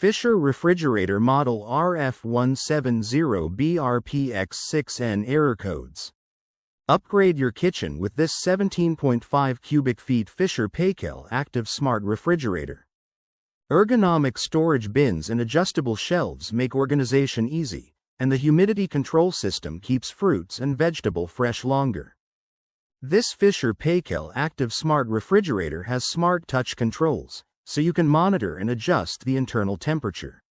Fisher refrigerator model RF170BRPX6-N error codes. Upgrade your kitchen with this 17.5 cubic feet Fisher Paykel Active Smart Refrigerator. Ergonomic storage bins and adjustable shelves make organization easy, and the humidity control system keeps fruits and vegetable fresh longer. This Fisher Paykel Active Smart Refrigerator has smart touch controls, so you can monitor and adjust the internal temperature.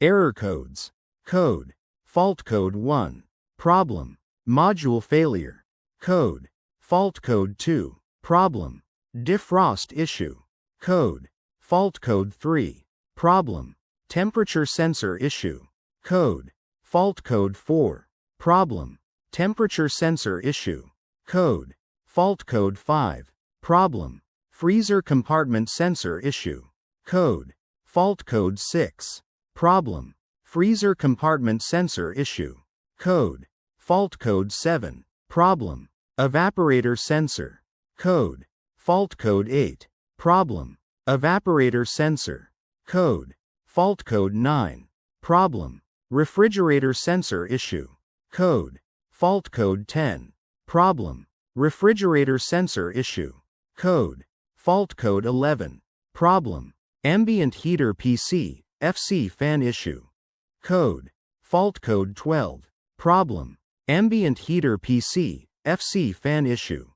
Error codes. Code. Fault code 1. Problem. Module failure. Code. Fault code 2. Problem. Defrost issue. Code. Fault code 3. Problem. Temperature sensor issue. Code. Fault code 4. Problem. Temperature sensor issue. Code. Fault code 5. Problem. Freezer compartment sensor issue. Code. Fault code 6. Problem. Freezer compartment sensor issue. Code. Fault code 7. Problem. Evaporator sensor. Code. Fault code 8. Problem. Evaporator sensor. Code. Fault code 9. Problem. Refrigerator sensor issue. Code. Fault code 10. Problem. Refrigerator sensor issue. Code. Fault code 11. Problem. Ambient heater PC/FC fan issue. Code. Fault code 12. Problem. Ambient heater PC/FC fan issue.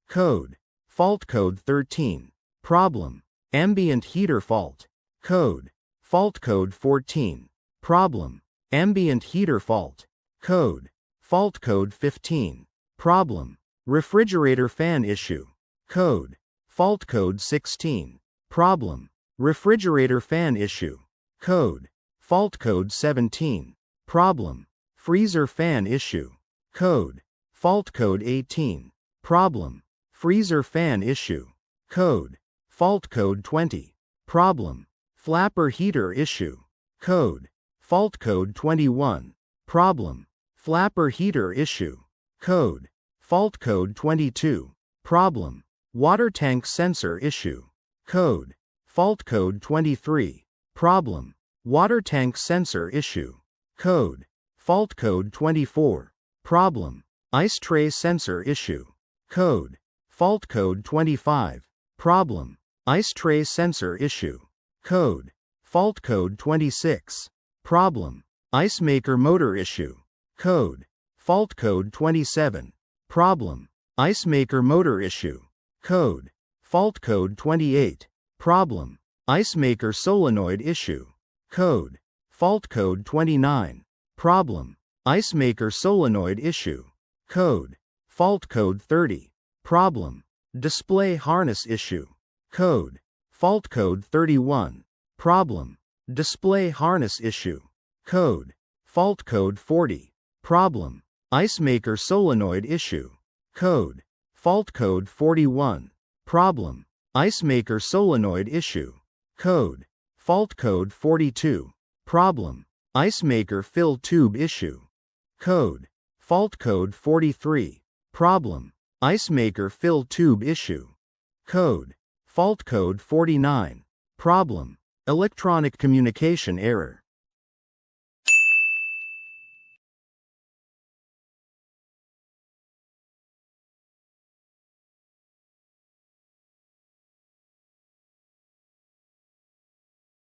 Code. Fault code 13. Problem. Ambient heater fault. Code. Fault code 14. Problem. Ambient heater fault. Code. Fault code 15. Problem. Refrigerator fan issue. Code. Fault code 16. Problem. Refrigerator fan issue. Code. Fault code 17. Problem. Freezer fan issue. Code. Fault code 18. Problem. Freezer fan issue. Code. Fault code 20. Problem. Flapper heater issue. Code. Fault code 21. Problem. Flapper heater issue. Code. Fault code 22. Problem. Water tank sensor issue. Code. Fault code 23. Problem. Water tank sensor issue. Code. Fault code 24. Problem. Ice tray sensor issue. Code. Fault code 25. Problem. Ice tray sensor issue. Code. Fault code 26. Problem. Ice maker motor issue. Code. Fault code 27. Problem. Ice maker motor issue. Code. Fault code 28. Problem. Ice maker solenoid issue. Code. Fault code 29. Problem. Ice maker solenoid issue. Code. Fault code 30. Problem. Display harness issue. Code. Fault code 31. Problem. Display harness issue. Code. Fault code 40. Problem. Ice maker solenoid issue. Code. Fault code 41. Problem. Ice maker solenoid issue. Code. Fault code 42. Problem. Ice maker fill tube issue. Code. Fault code 43. Problem. Ice maker fill tube issue. Code. Fault code 49. Problem. Electronic communication error.